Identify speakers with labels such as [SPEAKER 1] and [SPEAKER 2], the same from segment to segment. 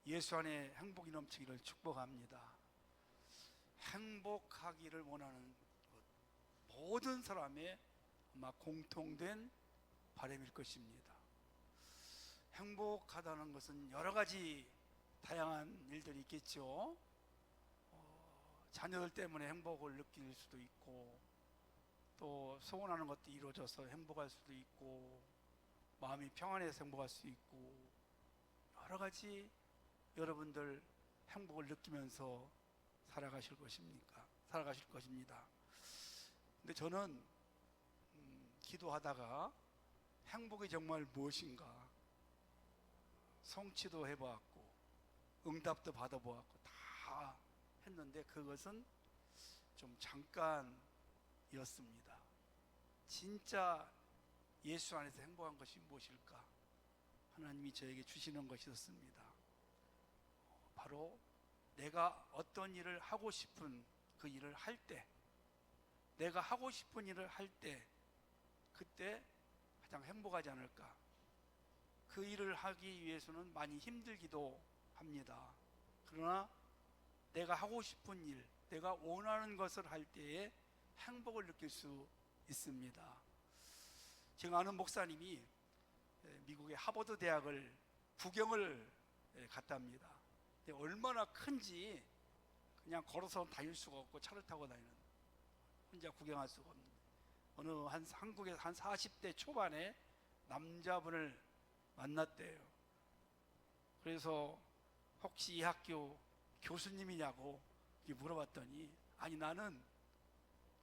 [SPEAKER 1] 예수 안에 행복이 넘치기를 축복합니다. 행복하기를 원하는 모든 사람의 아마 공통된 바람일 것입니다. 행복하다는 것은 여러 가지 다양한 일들이 있겠죠. 자녀들 때문에 행복을 느낄 수도 있고, 또 소원하는 것도 이루어져서 행복할 수도 있고, 마음이 평안해서 행복할 수 있고, 여러 가지 여러분들 행복을 느끼면서 살아가실 것입니다. 근데 저는 기도하다가 행복이 정말 무엇인가 성취도 해보았고 응답도 받아보았고 다 했는데 그것은 좀 잠깐이었습니다. 진짜 예수 안에서 행복한 것이 무엇일까? 하나님이 저에게 주시는 것이었습니다. 바로 내가 어떤 일을 하고 싶은 그 일을 할 때, 내가 하고 싶은 일을 할 때 그때 가장 행복하지 않을까. 그 일을 하기 위해서는 많이 힘들기도 합니다. 그러나 내가 하고 싶은 일, 내가 원하는 것을 할 때에 행복을 느낄 수 있습니다. 제가 아는 목사님이 미국의 하버드 대학을 구경을 갔답니다. 근데 얼마나 큰지 그냥 걸어서 다닐 수가 없고 차를 타고 다니는, 혼자 구경할 수가 없는, 한국에서 한 40대 초반에 남자분을 만났대요. 그래서 혹시 이 학교 교수님이냐고 물어봤더니, 아니 나는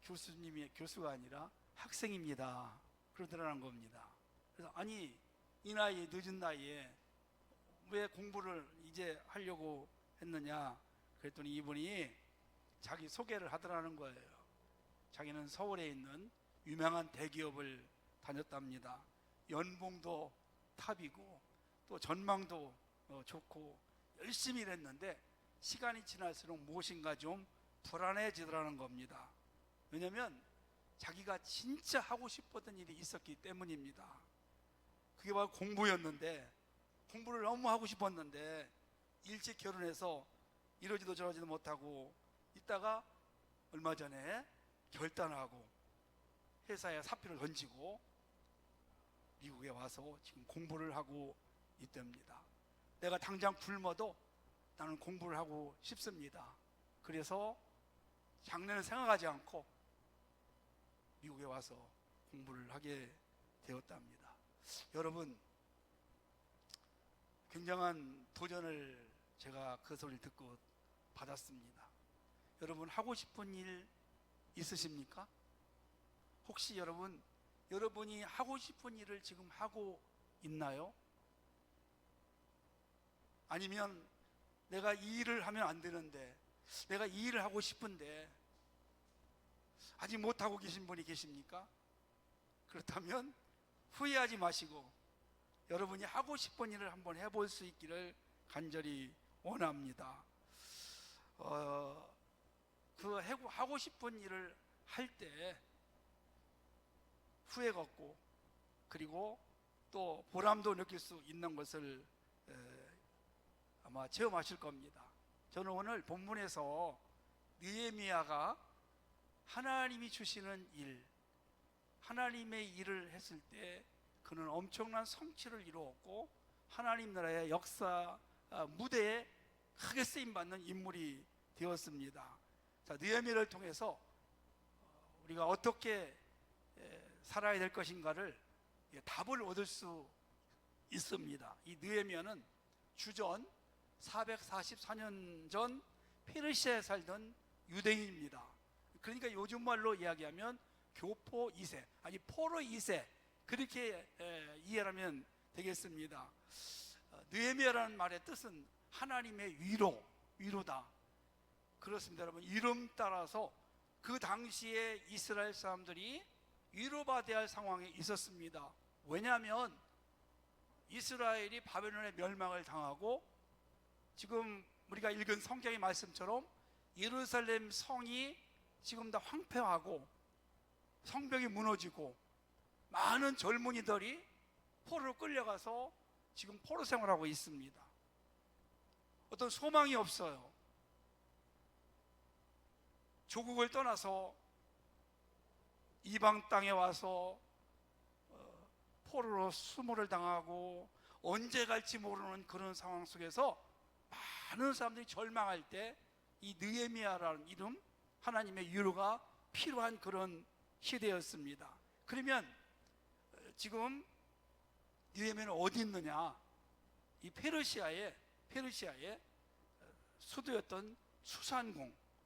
[SPEAKER 1] 교수가 아니라 학생입니다 그러더라는 겁니다. 그래서 아니 이 나이에, 늦은 나이에 왜 공부를 이제 하려고 했느냐 그랬더니 이분이 자기 소개를 하더라는 거예요. 자기는 서울에 있는 유명한 대기업을 다녔답니다. 연봉도 탑이고 또 전망도 좋고 열심히 일했는데 시간이 지날수록 무엇인가 좀 불안해지더라는 겁니다. 왜냐하면 자기가 진짜 하고 싶었던 일이 있었기 때문입니다. 그게 바로 공부였는데, 공부를 너무 하고 싶었는데 일찍 결혼해서 이러지도 저러지도 못하고 있다가 얼마 전에 결단하고 회사에 사표를 던지고 미국에 와서 지금 공부를 하고 있답니다. 내가 당장 굶어도 나는 공부를 하고 싶습니다. 그래서 장래는 생각하지 않고 미국에 와서 공부를 하게 되었답니다. 여러분, 굉장한 도전을 제가 그 소리를 듣고 받았습니다. 여러분 하고 싶은 일 있으십니까? 혹시 여러분이 하고 싶은 일을 지금 하고 있나요? 아니면 내가 이 일을 하면 안 되는데, 내가 이 일을 하고 싶은데 아직 못하고 계신 분이 계십니까? 그렇다면 후회하지 마시고 여러분이 하고 싶은 일을 한번 해볼 수 있기를 간절히 원합니다. 그 하고 싶은 일을 할 때 후회가 없고 그리고 또 보람도 느낄 수 있는 것을 아마 체험하실 겁니다. 저는 오늘 본문에서 느헤미야가 하나님이 주시는 일, 하나님의 일을 했을 때 그는 엄청난 성취를 이루었고 하나님 나라의 역사 무대에 크게 쓰임받는 인물이 되었습니다. 자, 느헤미야를 통해서 우리가 어떻게 살아야 될 것인가를 답을 얻을 수 있습니다. 이 느헤미야는 주전 444년 전 페르시아에 살던 유대인입니다. 그러니까 요즘 말로 이야기하면 교포 2세, 아니 포로 2세, 그렇게 이해하면 되겠습니다. 느헤미야라는 말의 뜻은 하나님의 위로다. 그렇습니다. 여러분, 이름 따라서 그 당시에 이스라엘 사람들이 위로받아야 할 상황에 있었습니다. 왜냐하면 이스라엘이 바벨론의 멸망을 당하고 지금 우리가 읽은 성경의 말씀처럼 예루살렘 성이 지금 다 황폐하고 성벽이 무너지고 많은 젊은이들이 포로로 끌려가서 지금 포로 생활하고 있습니다. 어떤 소망이 없어요. 조국을 떠나서 이방 땅에 와서 포로로 수모를 당하고 언제 갈지 모르는 그런 상황 속에서 많은 사람들이 절망할 때 이 느헤미야라는 이름, 하나님의 위로가 필요한 그런 시대였습니다. 그러면 지금 느헤미야는 어디 있느냐? 이 페르시아의 수도였던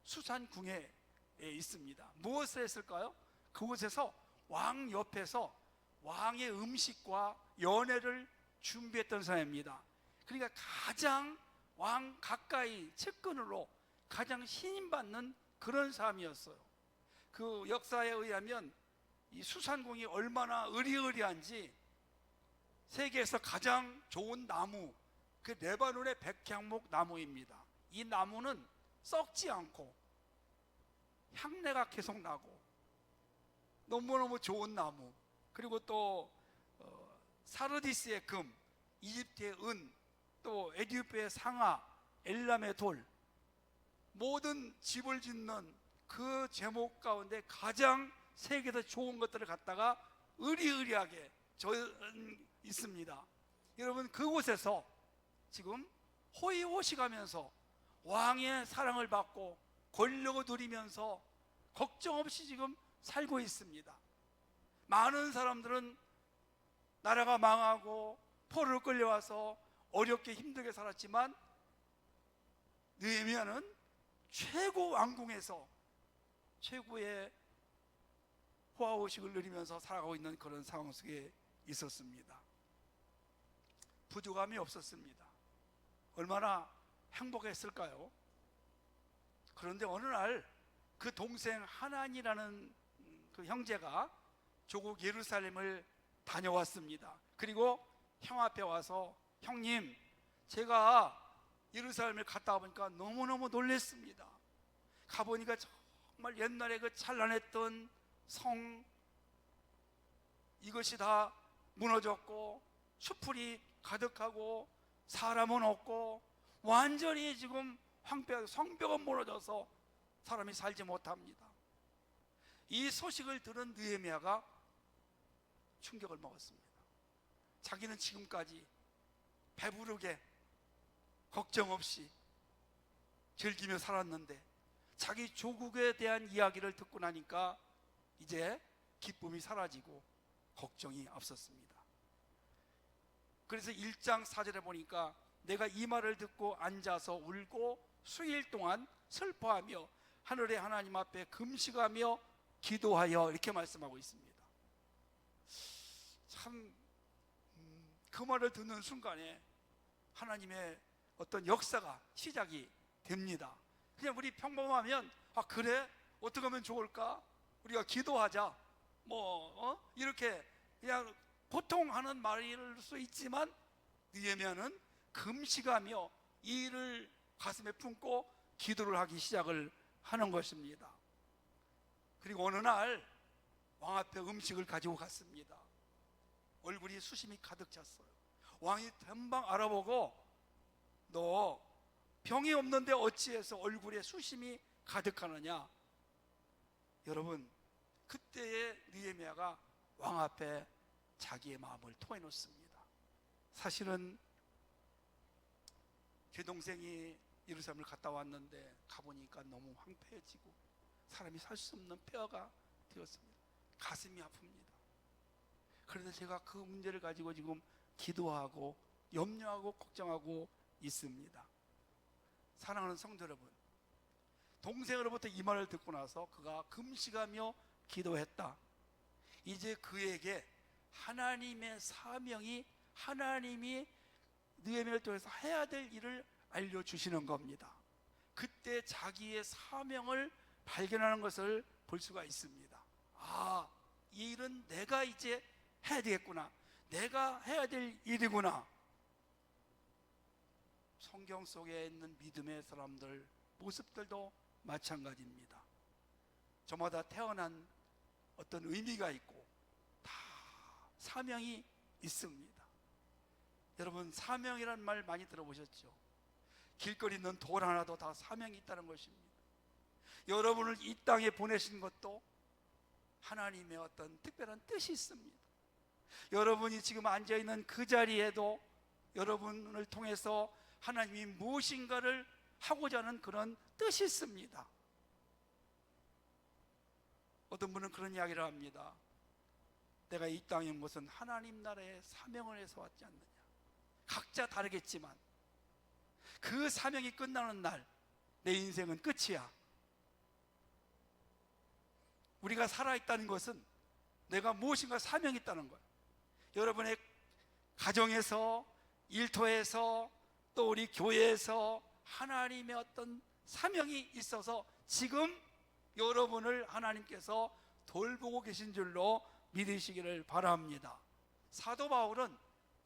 [SPEAKER 1] 수산궁에 있습니다. 무엇을 했을까요? 그곳에서 왕 옆에서 왕의 음식과 연회를 준비했던 사람입니다. 그러니까 가장 왕 가까이 측근으로 가장 신임받는 그런 사람이었어요. 그 역사에 의하면 이 수산궁이 얼마나 으리으리한지 세계에서 가장 좋은 나무, 그 레바논의 백향목 나무입니다. 이 나무는 썩지 않고 향내가 계속 나고 너무너무 좋은 나무, 그리고 또 사르디스의 금, 이집트의 은, 또 에디오피아의 상아, 엘람의 돌, 모든 집을 짓는 그 제목 가운데 가장 세계에서 좋은 것들을 갖다가 으리으리하게 있습니다. 여러분, 그곳에서 지금 호의호식하면서 왕의 사랑을 받고 권력을 누리면서 걱정 없이 지금 살고 있습니다. 많은 사람들은 나라가 망하고 포로로 끌려와서 어렵게 힘들게 살았지만 느헤미야는 최고 왕궁에서 최고의 호화호식을 누리면서 살아가고 있는 그런 상황 속에 있었습니다. 부족함이 없었습니다. 얼마나 행복했을까요? 그런데 어느 날 그 동생 하난이라는 그 형제가 조국 예루살렘을 다녀왔습니다. 그리고 형 앞에 와서, 형님, 제가 예루살렘을 갔다 와보니까 너무너무 놀랐습니다. 가보니까 정말 옛날에 그 찬란했던 성, 이것이 다 무너졌고 수풀이 가득하고 사람은 없고 완전히 지금 황폐하고 성벽은 무너져서 사람이 살지 못합니다. 이 소식을 들은 느헤미야가 충격을 먹었습니다. 자기는 지금까지 배부르게 걱정 없이 즐기며 살았는데 자기 조국에 대한 이야기를 듣고 나니까 이제 기쁨이 사라지고 걱정이 앞섰습니다. 그래서 1장 4절에 보니까 내가 이 말을 듣고 앉아서 울고 수일 동안 슬퍼하며 하늘의 하나님 앞에 금식하며 기도하여, 이렇게 말씀하고 있습니다. 참, 그 말을 듣는 순간에 하나님의 어떤 역사가 시작이 됩니다. 그냥 우리 평범하면, 아 그래? 어떻게 하면 좋을까? 우리가 기도하자, 이렇게 그냥 보통 하는 말일 수 있지만 느헤미야는 금식하며 이 일을 가슴에 품고 기도를 하기 시작을 하는 것입니다. 그리고 어느 날 왕 앞에 음식을 가지고 갔습니다. 얼굴이 수심이 가득 찼어요. 왕이 금방 알아보고, 너 병이 없는데 어찌해서 얼굴에 수심이 가득하느냐? 여러분, 그때의 느헤미야가 왕 앞에 자기의 마음을 토해놓습니다. 사실은 제 동생이 예루살렘을 갔다 왔는데 가보니까 너무 황폐해지고 사람이 살 수 없는 폐허가 되었습니다. 가슴이 아픕니다. 그래서 제가 그 문제를 가지고 지금 기도하고 염려하고 걱정하고 있습니다. 사랑하는 성도 여러분, 동생으로부터 이 말을 듣고 나서 그가 금식하며 기도했다. 이제 그에게 하나님의 사명이, 하나님이 느헤미야를 통해서 해야 될 일을 알려주시는 겁니다. 그때 자기의 사명을 발견하는 것을 볼 수가 있습니다. 아, 이 일은 내가 이제 해야 되겠구나, 내가 해야 될 일이구나. 성경 속에 있는 믿음의 사람들 모습들도 마찬가지입니다. 저마다 태어난 어떤 의미가 있고 다 사명이 있습니다. 여러분, 사명이라는 말 많이 들어보셨죠? 길거리 있는 돌 하나도 다 사명이 있다는 것입니다. 여러분을 이 땅에 보내신 것도 하나님의 어떤 특별한 뜻이 있습니다. 여러분이 지금 앉아있는 그 자리에도 여러분을 통해서 하나님이 무엇인가를 하고자 하는 그런 뜻이 있습니다. 어떤 분은 그런 이야기를 합니다. 내가 이 땅에 온 것은 하나님 나라의 사명을 해서 왔지 않느냐. 각자 다르겠지만 그 사명이 끝나는 날 내 인생은 끝이야. 우리가 살아있다는 것은 내가 무엇인가 사명이 있다는 거예요. 여러분의 가정에서, 일터에서, 또 우리 교회에서 하나님의 어떤 사명이 있어서 지금 여러분을 하나님께서 돌보고 계신 줄로 믿으시기를 바랍니다. 사도 바울은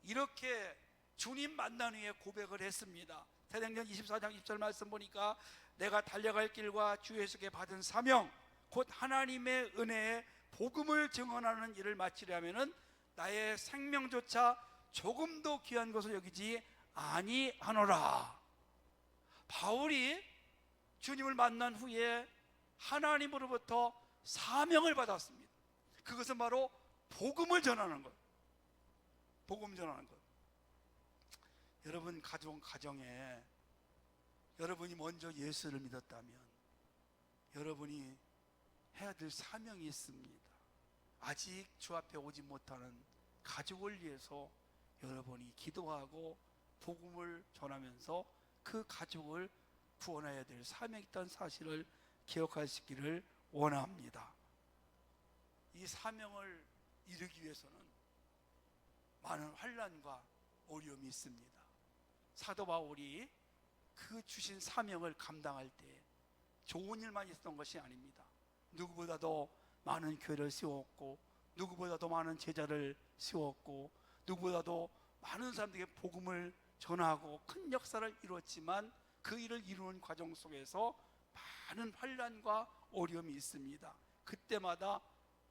[SPEAKER 1] 이렇게 주님 만난 후에 고백을 했습니다. 사도행전 24장 20절 말씀 보니까 내가 달려갈 길과 주 예수께 받은 사명 곧 하나님의 은혜에 복음을 증언하는 일을 마치려면은 나의 생명조차 조금도 귀한 것을 여기지 아니하노라. 바울이 주님을 만난 후에 하나님으로부터 사명을 받았습니다. 그것은 바로 복음을 전하는 것. 복음 전하는 것. 여러분 가정에 여러분이 먼저 예수를 믿었다면 여러분이 해야 될 사명이 있습니다. 아직 주 앞에 오지 못하는 가족을 위해서 여러분이 기도하고 복음을 전하면서 그 가족을 구원해야 될 사명이 있다는 사실을 기억하시기를 원합니다. 이 사명을 이루기 위해서는 많은 환난과 어려움이 있습니다. 사도 바울이 그 주신 사명을 감당할 때 좋은 일만 있었던 것이 아닙니다. 누구보다도 많은 교회를 세웠고 누구보다도 많은 제자를 세웠고 누구보다도 많은 사람들에게 복음을 전하고 큰 역사를 이루었지만 그 일을 이루는 과정 속에서 많은 환난과 어려움이 있습니다. 그때마다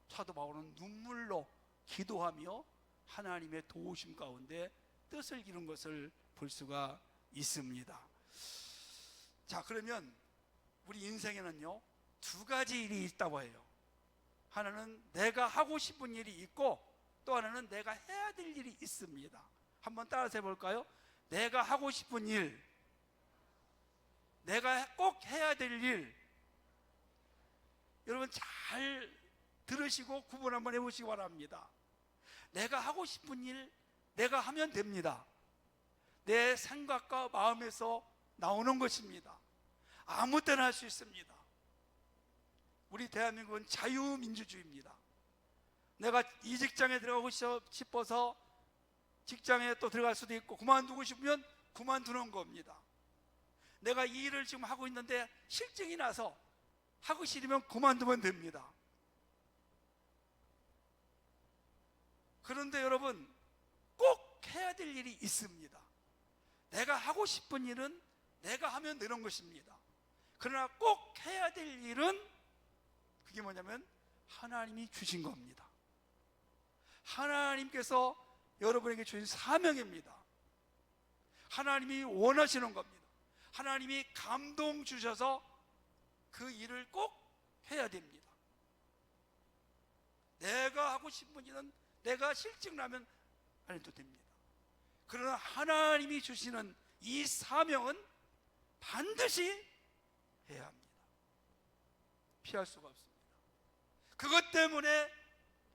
[SPEAKER 1] 사도 바울은 눈물로 기도하며 하나님의 도우심 가운데 뜻을 이룬 것을 볼 수가 있습니다. 자, 그러면 우리 인생에는요 두 가지 일이 있다고 해요. 하나는 내가 하고 싶은 일이 있고 또 하나는 내가 해야 될 일이 있습니다. 한번 따라서 해볼까요? 내가 하고 싶은 일, 내가 꼭 해야 될 일. 여러분 잘 들으시고 구분 한번 해보시기 바랍니다. 내가 하고 싶은 일 내가 하면 됩니다. 내 생각과 마음에서 나오는 것입니다. 아무 때나 할 수 있습니다. 우리 대한민국은 자유민주주의입니다. 내가 이 직장에 들어가고 싶어서 직장에 또 들어갈 수도 있고 그만두고 싶으면 그만두는 겁니다. 내가 이 일을 지금 하고 있는데 실증이 나서 하고 싫으면 그만두면 됩니다. 그런데 여러분 꼭 해야 될 일이 있습니다. 내가 하고 싶은 일은 내가 하면 되는 것입니다. 그러나 꼭 해야 될 일은 그게 뭐냐면 하나님이 주신 겁니다. 하나님께서 여러분에게 주신 사명입니다. 하나님이 원하시는 겁니다. 하나님이 감동 주셔서 그 일을 꼭 해야 됩니다. 내가 하고 싶은 일은 내가 실증나면 안 해도 됩니다. 그러나 하나님이 주시는 이 사명은 반드시 해야 합니다. 피할 수가 없습니다. 그것 때문에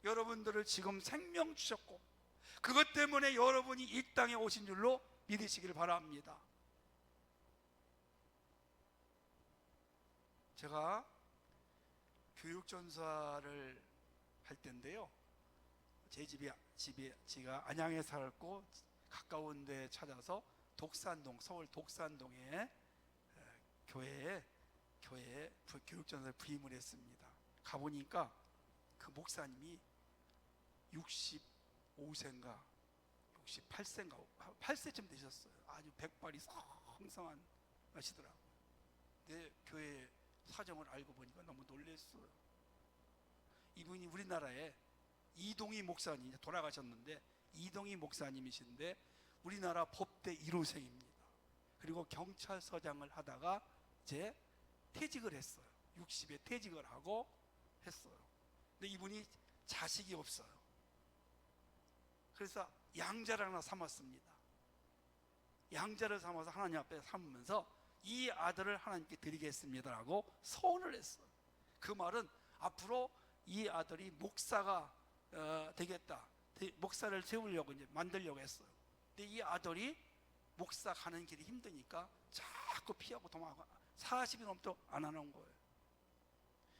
[SPEAKER 1] 여러분들을 지금 생명 주셨고 그것 때문에 여러분이 이 땅에 오신 줄로 믿으시길 바랍니다. 제가 교육전사를 할 때인데요, 제 제가 안양에 살았고 가까운 데 찾아서 독산동, 서울 독산동에 교회에 교육전사를 부임을 했습니다. 가보니까 그 목사님이 65세인가 68세인가 8세쯤 되셨어요. 아주 백발이 성성한 하시더라고요. 내 교회 사정을 알고 보니까 너무 놀랐어요. 이분이 우리나라에 이동희 목사님, 돌아가셨는데 이동희 목사님이신데 우리나라 법대 1호생입니다. 그리고 그리고 경찰서장을 하다가 이제 퇴직을 했어요. 60에 퇴직을 하고 했어요. 근데 이분이 자식이 없어요. 그래서 양자를 하나 삼았습니다. 양자를 삼아서 하나님 앞에 삼으면서 이 아들을 하나님께 드리겠습니다라고 소원을 했어요. 그 말은 앞으로 이 아들이 목사가 되겠다. 목사를 세우려고 이제 만들려고 했어요. 근데 이 아들이 목사 가는 길이 힘드니까 자꾸 피하고 도망가고 40이 넘도록 안 하는 거예요.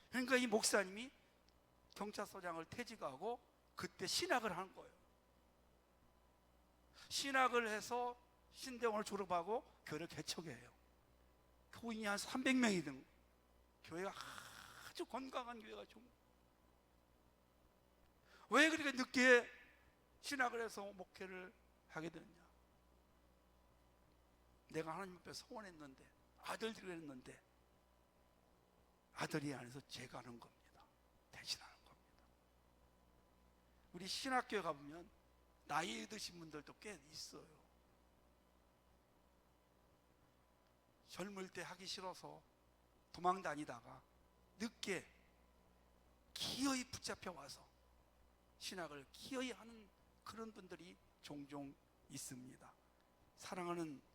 [SPEAKER 1] 그러니까 이 목사님이 경찰서장을 퇴직하고 그때 신학을 한 거예요. 신학을 해서 신대원을 졸업하고 교회를 개척해요. 교인이 한 300명이 된 교회가 아주 건강한 교회가 좀. 왜 그렇게 늦게 신학을 해서 목회를 하게 됐냐? 내가 하나님 앞에 소원했는데, 아들들을 했는데 아들이 아니어서 제가 하는 겁니다. 대신하는 겁니다. 우리 신학교에 가보면 나이 드신 분들도 꽤 있어요. 젊을 때 하기 싫어서 도망 다니다가 늦게 기어이 붙잡혀 와서 신학을 기어이 하는 그런 분들이 종종 있습니다. 사랑하는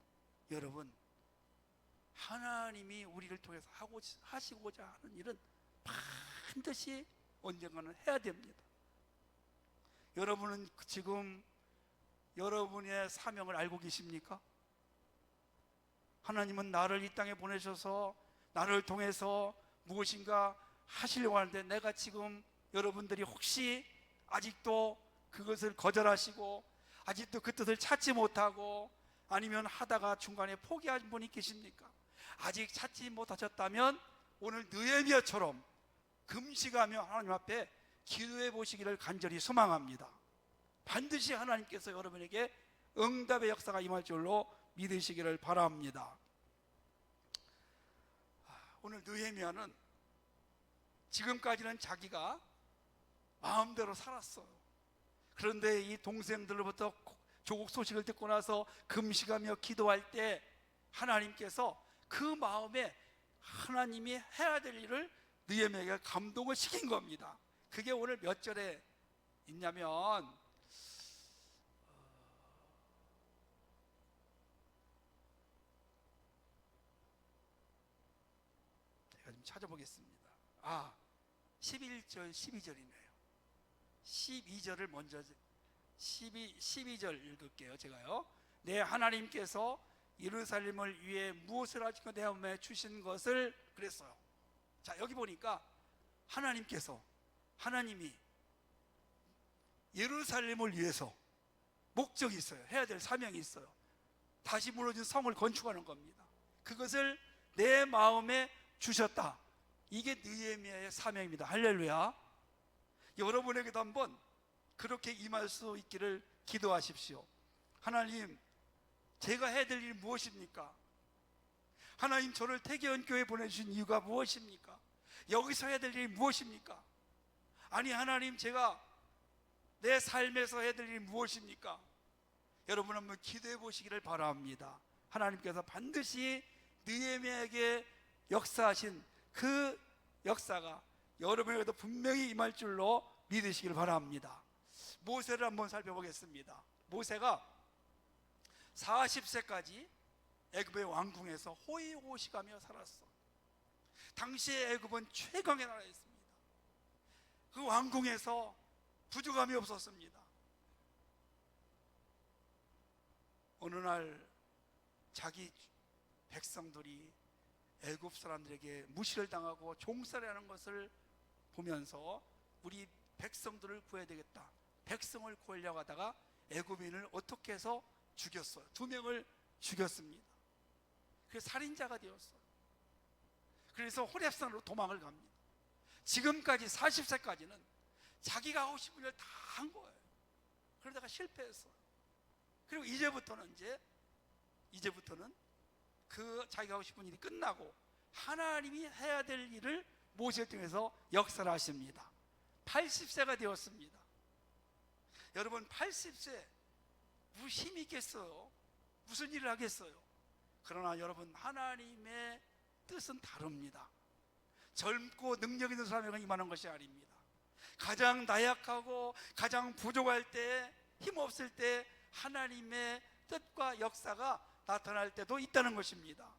[SPEAKER 1] 여러분, 하나님이 우리를 통해서 하시고자 하는 일은 반드시 언젠가는 해야 됩니다. 여러분은 지금 여러분의 사명을 알고 계십니까? 하나님은 나를 이 땅에 보내셔서 나를 통해서 무엇인가 하시려고 하는데, 내가 지금 여러분들이 혹시 아직도 그것을 거절하시고 아직도 그 뜻을 찾지 못하고 아니면 하다가 중간에 포기한 분이 계십니까? 아직 찾지 못하셨다면 오늘 느헤미야처럼 금식하며 하나님 앞에 기도해 보시기를 간절히 소망합니다. 반드시 하나님께서 여러분에게 응답의 역사가 임할 줄로 믿으시기를 바랍니다. 오늘 느헤미야는 지금까지는 자기가 마음대로 살았어요. 그런데 이 동생들로부터 조국 소식을 듣고 나서 금식하며 기도할 때 하나님께서 그 마음에 하나님이 해야 될 일을 느헤미야에게 감동을 시킨 겁니다. 그게 오늘 몇 절에 있냐면 제가 좀 찾아보겠습니다. 11절 12절이네요 12절을 먼저 12절 읽을게요. 제가요. 내 하나님께서 예루살렘을 위해 무엇을 하시고 내 마음에 주신 것을 그랬어요. 자, 여기 보니까 하나님이 예루살렘을 위해서 목적이 있어요. 해야 될 사명이 있어요. 다시 무너진 성을 건축하는 겁니다. 그것을 내 마음에 주셨다. 이게 느헤미야의 사명입니다. 할렐루야. 여러분에게도 한번 그렇게 임할 수 있기를 기도하십시오. 하나님, 제가 해야 될 일이 무엇입니까? 하나님, 저를 태계원교회에 보내주신 이유가 무엇입니까? 여기서 해야 될 일이 무엇입니까? 아니, 하나님, 제가 내 삶에서 해야 될 일이 무엇입니까? 여러분 한번 기도해 보시기를 바랍니다. 하나님께서 반드시 느헤미야에게 역사하신 그 역사가 여러분에게도 분명히 임할 줄로 믿으시길 바랍니다. 모세를 한번 살펴보겠습니다. 모세가 40세까지 애굽의 왕궁에서 호의호식하며 살았어. 당시의 애굽은 최강의 나라였습니다. 그 왕궁에서 부족함이 없었습니다. 어느 날 자기 백성들이 애굽 사람들에게 무시를 당하고 종살이하는 것을 보면서 우리 백성들을 구해야 되겠다. 백성을 구하려고 하다가 애굽인을 어떻게 해서 죽였어요. 2명을 죽였습니다. 그래서 살인자가 되었어요. 그래서 호렙산으로 도망을 갑니다. 지금까지 40세까지는 자기가 하고 싶은 일 다 한 거예요. 그러다가 실패했어요. 그리고 이제부터는 그 자기가 하고 싶은 일이 끝나고 하나님이 해야 될 일을 모세를 통해서 역사를 하십니다. 80세가 되었습니다. 여러분, 80세 무슨 힘이 있겠어요? 무슨 일을 하겠어요? 그러나 여러분, 하나님의 뜻은 다릅니다. 젊고 능력 있는 사람에게 임하는 것이 아닙니다. 가장 나약하고 가장 부족할 때, 힘없을 때 하나님의 뜻과 역사가 나타날 때도 있다는 것입니다.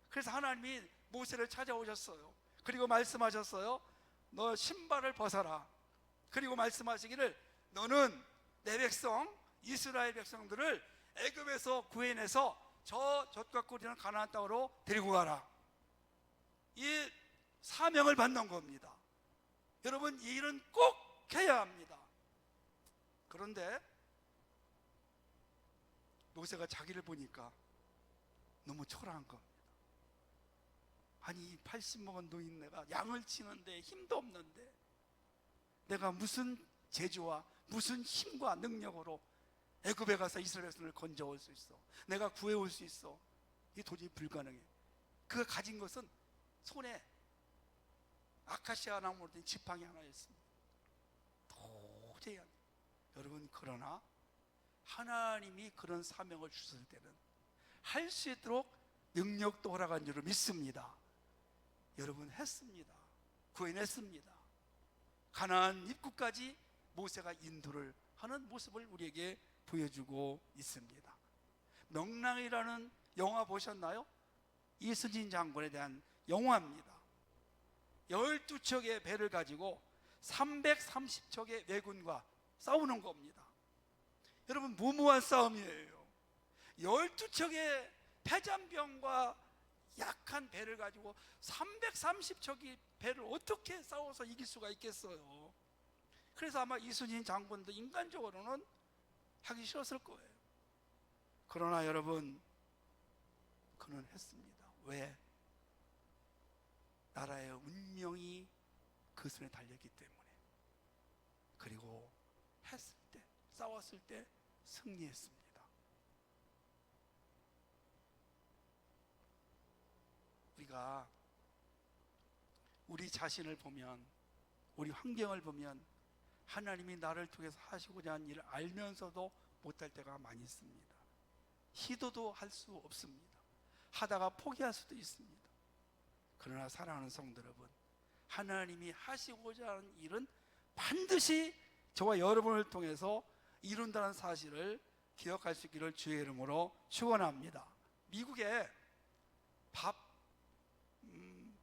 [SPEAKER 1] 그래서 하나님이 모세를 찾아오셨어요. 그리고 말씀하셨어요. 너 신발을 벗어라. 그리고 말씀하시기를, 너는 내 백성 이스라엘 백성들을 애굽에서 구해내서 저 젖과 꿀이는 가나안 땅으로 데리고 가라. 이 사명을 받는 겁니다. 여러분, 이 일은 꼭 해야 합니다. 그런데 모세가 자기를 보니까 너무 초라한 겁니다. 아니, 80 먹은 노인네가 양을 치는데 힘도 없는데 내가 무슨 재주와 무슨 힘과 능력으로 애굽에 가서 이스라엘 백성을 건져올 수 있어? 내가 구해올 수 있어? 이게 도저히 불가능해. 그가 가진 것은 손에 아카시아 나무로 된 지팡이 하나였습니다. 도저히 안 돼요. 여러분, 그러나 하나님이 그런 사명을 주실 때는 할 수 있도록 능력도 허락한 줄을 믿습니다. 여러분, 했습니다. 구해냈습니다. 가나안 입구까지 모세가 인도를 하는 모습을 우리에게 보여주고 있습니다. 명랑이라는 영화 보셨나요? 이순신 장군에 대한 영화입니다. 12척의 배를 가지고 330척의 왜군과 싸우는 겁니다. 여러분, 무모한 싸움이에요. 12척의 패잔병과 약한 배를 가지고 330척의 배를 어떻게 싸워서 이길 수가 있겠어요? 그래서 아마 이순신 장군도 인간적으로는 하기 싫었을 거예요. 그러나 여러분, 그는 했습니다. 왜? 나라의 운명이 그 손에 달렸기 때문에. 그리고 했을 때, 싸웠을 때 승리했습니다. 우리가 우리 자신을 보면, 우리 환경을 보면 하나님이 나를 통해서 하시고자 하는 일을 알면서도 못할 때가 많이 있습니다. 시도도 할 수 없습니다. 하다가 포기할 수도 있습니다. 그러나 사랑하는 성도 여러분, 하나님이 하시고자 하는 일은 반드시 저와 여러분을 통해서 이룬다는 사실을 기억할 수 있기를 주의 이름으로 축원합니다. 미국에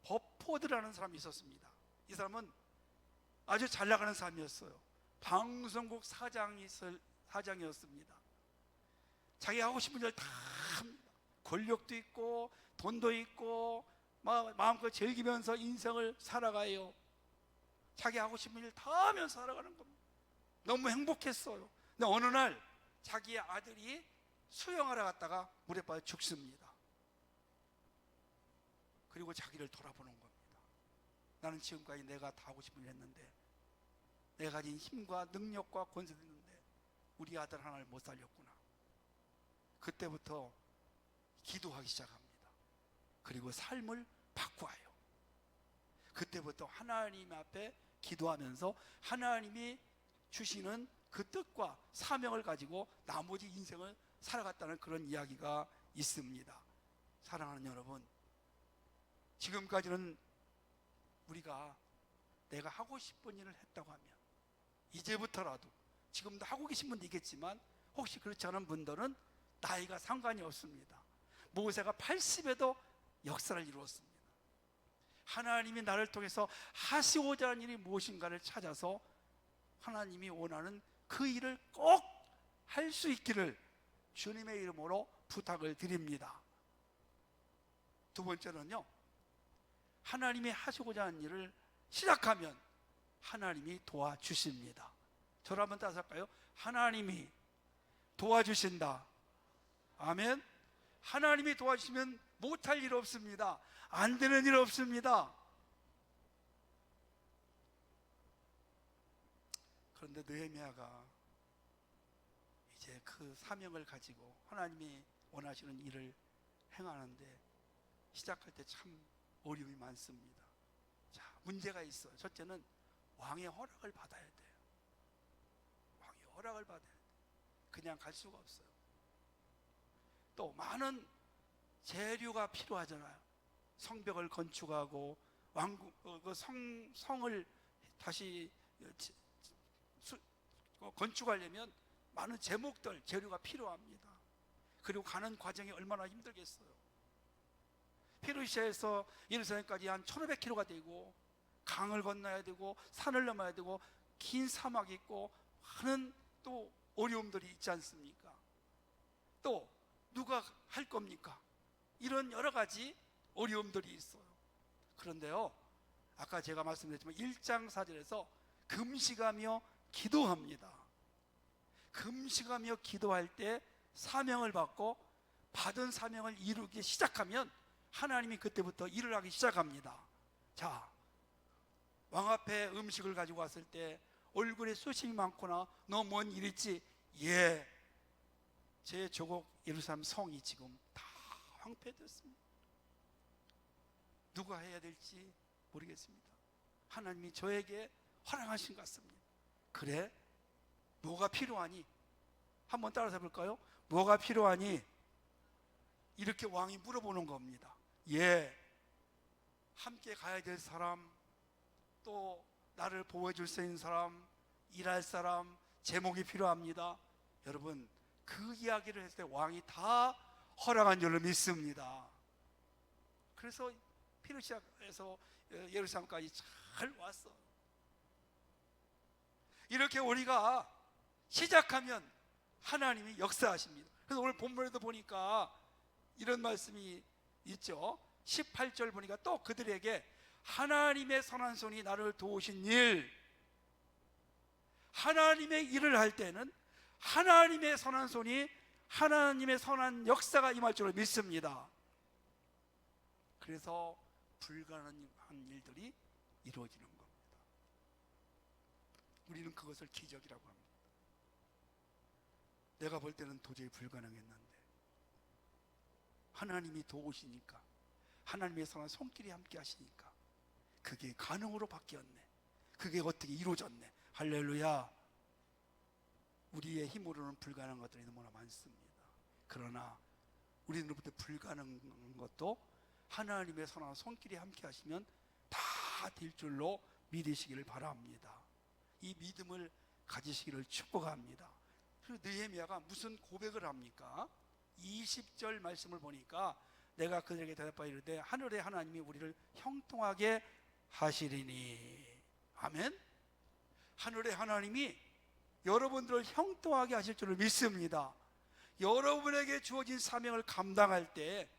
[SPEAKER 1] 버포드라는 사람이 있었습니다. 이 사람은 아주 잘 나가는 사람이었어요. 방송국 사장이었습니다. 자기 하고 싶은 일 다 합니다. 권력도 있고 돈도 있고 마음껏 즐기면서 인생을 살아가요. 자기 하고 싶은 일 다 하면서 살아가는 겁니다. 너무 행복했어요. 근데 어느 날 자기의 아들이 수영하러 갔다가 물에 빠져 죽습니다. 그리고 자기를 돌아보는 겁니다. 나는 지금까지 내가 다 하고 싶은 일 했는데, 내가 가진 힘과 능력과 권세도 있는데 우리 아들 하나를 못 살렸구나. 그때부터 기도하기 시작합니다. 그리고 삶을 바꿔요. 그때부터 하나님 앞에 기도하면서 하나님이 주시는 그 뜻과 사명을 가지고 나머지 인생을 살아갔다는 그런 이야기가 있습니다. 사랑하는 여러분, 지금까지는 우리가 내가 하고 싶은 일을 했다고 하면, 이제부터라도, 지금도 하고 계신 분도 있겠지만 혹시 그렇지 않은 분들은 나이가 상관이 없습니다. 모세가 80에도 역사를 이루었습니다. 하나님이 나를 통해서 하시고자 하는 일이 무엇인가를 찾아서 하나님이 원하는 그 일을 꼭 할 수 있기를 주님의 이름으로 부탁을 드립니다. 두 번째는요, 하나님이 하시고자 하는 일을 시작하면 하나님이 도와주십니다. 저를 한번 따서 할까요? 하나님이 도와주신다. 아멘. 하나님이 도와주시면 못할 일 없습니다. 안 되는 일 없습니다. 그런데 느헤미야가 이제 그 사명을 가지고 하나님이 원하시는 일을 행하는데 시작할 때 참 어려움이 많습니다. 자, 문제가 있어요. 첫째는 왕의 허락을 받아야 돼요. 왕의 허락을 받아야 돼요. 그냥 갈 수가 없어요. 또 많은 재료가 필요하잖아요. 성벽을 건축하고 왕궁 성을 다시 건축하려면 많은 제목들 재료가 필요합니다. 그리고 가는 과정이 얼마나 힘들겠어요. 페르시아에서 예루살렘까지 한 1500km가 되고 강을 건너야 되고 산을 넘어야 되고 긴 사막이 있고 많은 또 어려움들이 있지 않습니까? 또 누가 할 겁니까? 이런 여러 가지 어려움들이 있어요. 그런데요, 아까 제가 말씀드렸지만 1장 4절에서 금식하며 기도합니다. 금식하며 기도할 때 사명을 받고 받은 사명을 이루기 시작하면 하나님이 그때부터 일을 하기 시작합니다. 자, 왕 앞에 음식을 가지고 왔을 때 얼굴에 수심이 많거나 너 뭔 일 있지? 예, 제 조국 예루살렘 성이 지금 다 황폐됐습니다. 누가 해야 될지 모르겠습니다. 하나님이 저에게 허락하신 것 같습니다. 그래? 뭐가 필요하니? 한번 따라서 해볼까요? 뭐가 필요하니? 이렇게 왕이 물어보는 겁니다. 예, 함께 가야 될 사람, 또 나를 보호해줄 수 있는 사람, 일할 사람, 제목이 필요합니다. 여러분, 그 이야기를 했을 때 왕이 다 허락한 줄로 믿습니다. 그래서 페르시아에서 예루살렘까지 잘 왔어. 이렇게 우리가 시작하면 하나님이 역사하십니다. 그래서 오늘 본문에도 보니까 이런 말씀이 있죠. 18절 보니까 또 그들에게 하나님의 선한 손이 나를 도우신 일, 하나님의 일을 할 때는 하나님의 선한 손이, 하나님의 선한 역사가 임할 줄로 믿습니다. 그래서 불가능한 일들이 이루어지는 겁니다. 우리는 그것을 기적이라고 합니다. 내가 볼 때는 도저히 불가능했는데 하나님이 도우시니까, 하나님의 선한 손길이 함께 하시니까 그게 가능으로 바뀌었네. 그게 어떻게 이루어졌네. 할렐루야. 우리의 힘으로는 불가능한 것들이 너무나 많습니다. 그러나 우리로부터 불가능한 것도 하나님의 선한 손길이 함께 하시면 다 될 줄로 믿으시기를 바랍니다. 이 믿음을 가지시기를 축복합니다. 그리고 느헤미야가 무슨 고백을 합니까? 20절 말씀을 보니까 내가 그들에게 대답하여 이르되 하늘의 하나님이 우리를 형통하게 하시리니. 아멘. 하늘의 하나님이 여러분들을 형통하게 하실 줄을 믿습니다. 여러분에게 주어진 사명을 감당할 때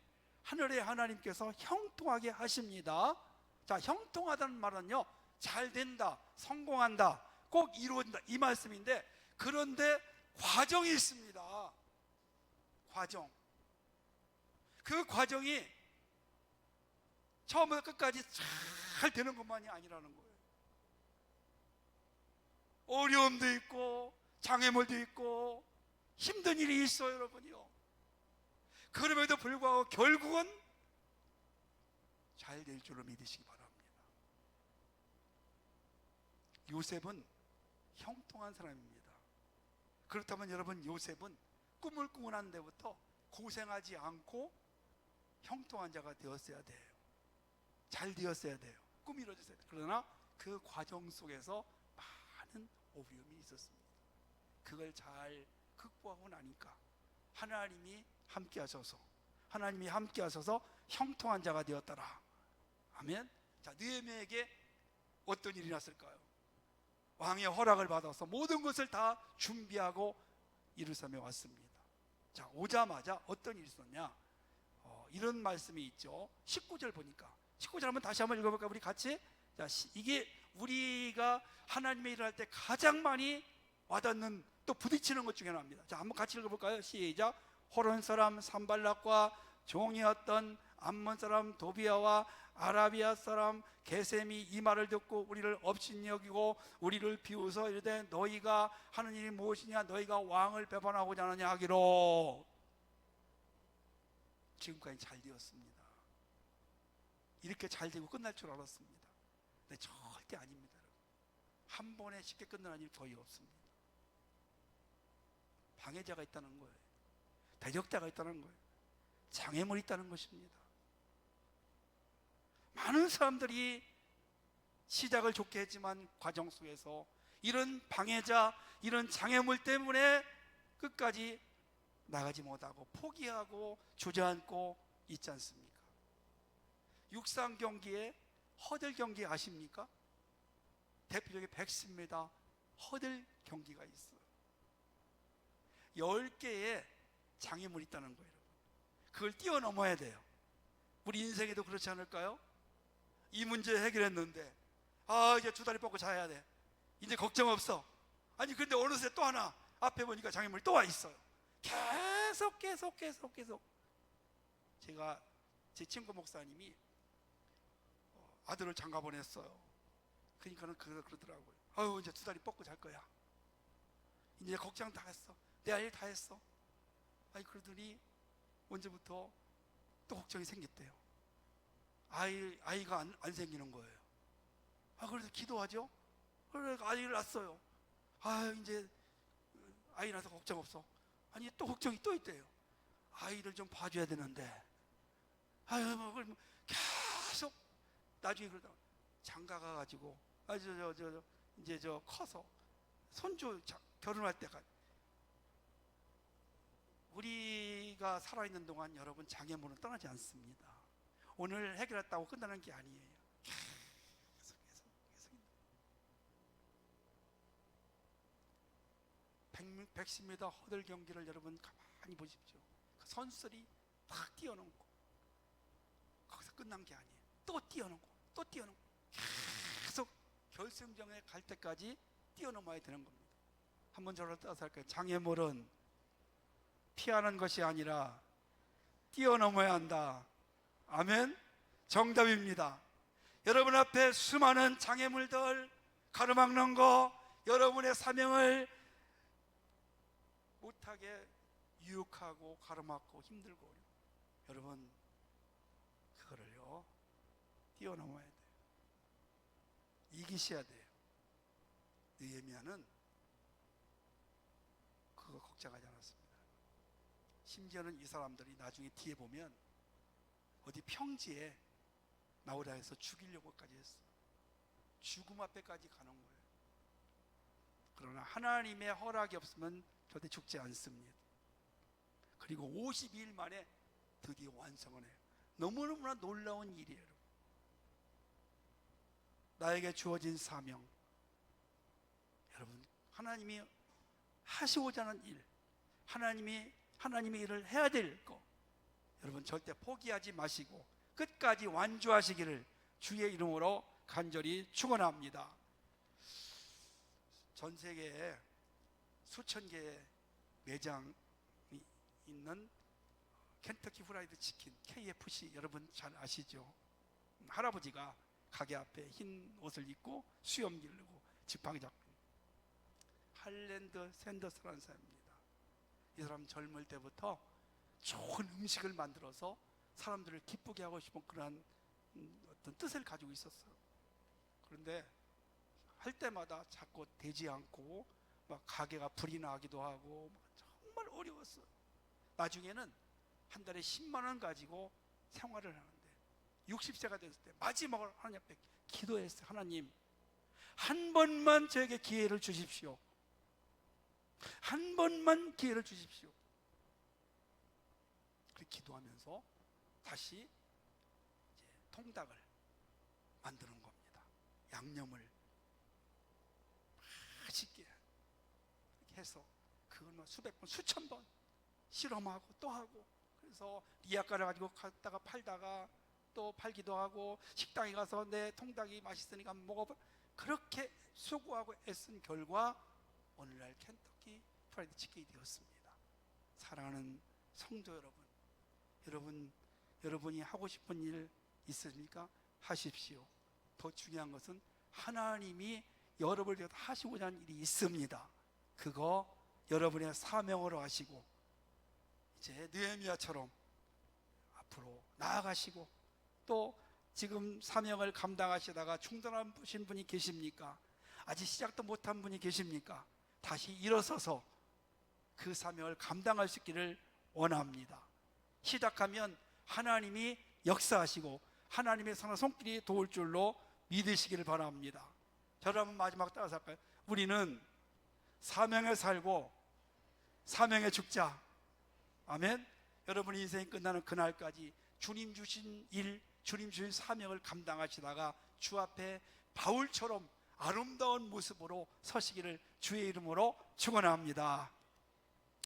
[SPEAKER 1] 하늘의 하나님께서 형통하게 하십니다. 자, 형통하다는 말은요, 잘 된다, 성공한다, 꼭 이루어진다, 이 말씀인데, 그런데 과정이 있습니다. 과정. 그 과정이 처음부터 끝까지 잘 되는 것만이 아니라는 거예요. 어려움도 있고 장애물도 있고 힘든 일이 있어요, 여러분이요. 그럼에도 불구하고 결국은 잘 될 줄로 믿으시기 바랍니다. 요셉은 형통한 사람입니다. 그렇다면 여러분, 요셉은 꿈을 꾸고 난 데부터 고생하지 않고 형통한 자가 되었어야 돼요. 잘 되었어야 돼요. 꿈이 이루어졌어야 돼요. 그러나 그 과정 속에서 많은 어려움이 있었습니다. 그걸 잘 극복하고 나니까 하나님이 함께 하셔서 형통한 자가 되었더라. 아멘. 자, 느헤미야에게 어떤 일이 났을까요? 왕의 허락을 받아서 모든 것을 다 준비하고 예루살렘에 왔습니다. 자, 오자마자 어떤 일이 있었냐? 이런 말씀이 있죠. 19절 보니까, 19절 한번 다시 한번 읽어볼까요? 우리 같이. 자, 이게 우리가 하나님의 일을 할 때 가장 많이 와닿는, 또 부딪히는 것 중에 하나입니다. 자, 한번 같이 읽어볼까요? 시작. 호론 사람 산발락과 종이었던 암몬 사람 도비아와 아라비아 사람 게셈이 이 말을 듣고 우리를 업신여기고 우리를 비웃어 이르되 너희가 하는 일이 무엇이냐? 너희가 왕을 배반하고자 하느냐 하기로. 지금까지 잘 되었습니다. 이렇게 잘 되고 끝날 줄 알았습니다. 근데 절대 아닙니다. 한 번에 쉽게 끝나는 일 거의 없습니다. 방해자가 있다는 거예요. 대적자가 있다는 거예요. 장애물이 있다는 것입니다. 많은 사람들이 시작을 좋게 했지만 과정 속에서 이런 방해자, 이런 장애물 때문에 끝까지 나가지 못하고 포기하고 주저앉고 있지 않습니까? 육상 경기에 허들 경기 아십니까? 대표적인 110m 허들 경기가 있어요. 10개의 장애물이 있다는 거예요. 그걸 뛰어넘어야 돼요. 우리 인생에도 그렇지 않을까요? 이 문제 해결했는데 이제 두 다리 뻗고 자야 돼. 이제 걱정 없어. 아니 근데 어느새 또 하나 앞에 보니까 장애물이 또 와 있어요. 계속 제가 제 친구 목사님이 아들을 장가 보냈어요. 그러니까는 그러더라고요. 이제 두 다리 뻗고 잘 거야. 이제 걱정 다 했어. 내 할 일 다 했어. 그러더니 언제부터 또 걱정이 생겼대요. 아이가 안 생기는 거예요. 그래서 기도하죠. 그래 아이를 낳았어요. 이제 아이 낳아서 걱정 없어. 아니 또 걱정이 또 있대요. 아이를 좀 봐줘야 되는데 계속 나중에 그러다 장가 가가지고 이제 커서 손주 결혼할 때가 우리가 살아있는 동안 여러분 장애물은 떠나지 않습니다. 오늘 해결했다고 끝나는 게 아니에요. 계속 110m 허들 경기를 여러분 가만히 보십시오. 그 선수들이 탁 뛰어넘고 거기서 끝난 게 아니에요. 또 뛰어넘고 계속 결승전에 갈 때까지 뛰어넘어야 되는 겁니다. 한번 저를 따라서 할까요? 장애물은 피하는 것이 아니라 뛰어넘어야 한다. 아멘. 정답입니다. 여러분 앞에 수많은 장애물들 가로막는 거, 여러분의 사명을 못하게 유혹하고 가로막고 힘들고, 여러분 그거를요 뛰어넘어야 돼요. 이기셔야 돼요. 느헤미야는 그거 걱정하지 않았습니다. 심지어는 이 사람들이 나중에 뒤에 보면 어디 평지에 나오라 해서 죽이려고까지 했어요. 죽음 앞에까지 가는 거예요. 그러나 하나님의 허락이 없으면 절대 죽지 않습니다. 그리고 52일 만에 드디어 완성을 해요. 너무너무나 놀라운 일이에요. 나에게 주어진 사명, 여러분 하나님이 하시고자 하는 일, 하나님의 일을 해야 될 거, 여러분 절대 포기하지 마시고 끝까지 완주하시기를 주의 이름으로 간절히 축원합니다. 전 세계에 수천 개의 매장이 있는 켄터키 프라이드 치킨 KFC, 여러분 잘 아시죠? 할아버지가 가게 앞에 흰 옷을 입고 수염 기르고 지팡이 잡고 할랜드 샌더스라는 사람입니다. 이 사람 젊을 때부터 좋은 음식을 만들어서 사람들을 기쁘게 하고 싶은 그런 어떤 뜻을 가지고 있었어요. 그런데 할 때마다 자꾸 되지 않고 막 가게가 불이 나기도 하고 정말 어려웠어요. 나중에는 한 달에 10만 원 가지고 생활을 하는데 60세가 됐을 때 마지막으로 하나님 앞에 기도했어요. 하나님, 한 번만 저에게 기회를 주십시오. 한 번만 기회를 주십시오. 그렇게 기도하면서 다시 이제 통닭을 만드는 겁니다. 양념을 맛있게 이렇게 해서 그걸 수백 번, 수천 번 실험하고 또 하고, 그래서 리아카를 가지고 갔다가 팔다가 또 팔기도 하고, 식당에 가서 내 통닭이 맛있으니까 먹어봐. 그렇게 수고하고 애쓴 결과 오늘날 켄터키 프라이드 치킨이 되었습니다. 사랑하는 성도 여러분, 여러분이 하고 싶은 일 있으십니까? 하십시오. 더 중요한 것은 하나님이 여러분을 위해서 하시고자 하는 일이 있습니다. 그거 여러분의 사명으로 하시고 이제 느헤미야처럼 앞으로 나아가시고, 또 지금 사명을 감당하시다가 중단하신 분이 계십니까? 아직 시작도 못한 분이 계십니까? 다시 일어서서 그 사명을 감당할 수 있기를 원합니다. 시작하면 하나님이 역사하시고 하나님의 선한 손길이 도울 줄로 믿으시기를 바랍니다. 저를 한번 마지막 따라서 할까요? 우리는 사명에 살고 사명에 죽자. 아멘. 여러분의 인생이 끝나는 그날까지 주님 주신 일, 주님 주신 사명을 감당하시다가 주 앞에 바울처럼 아름다운 모습으로 서시기를 주의 이름으로 축원합니다.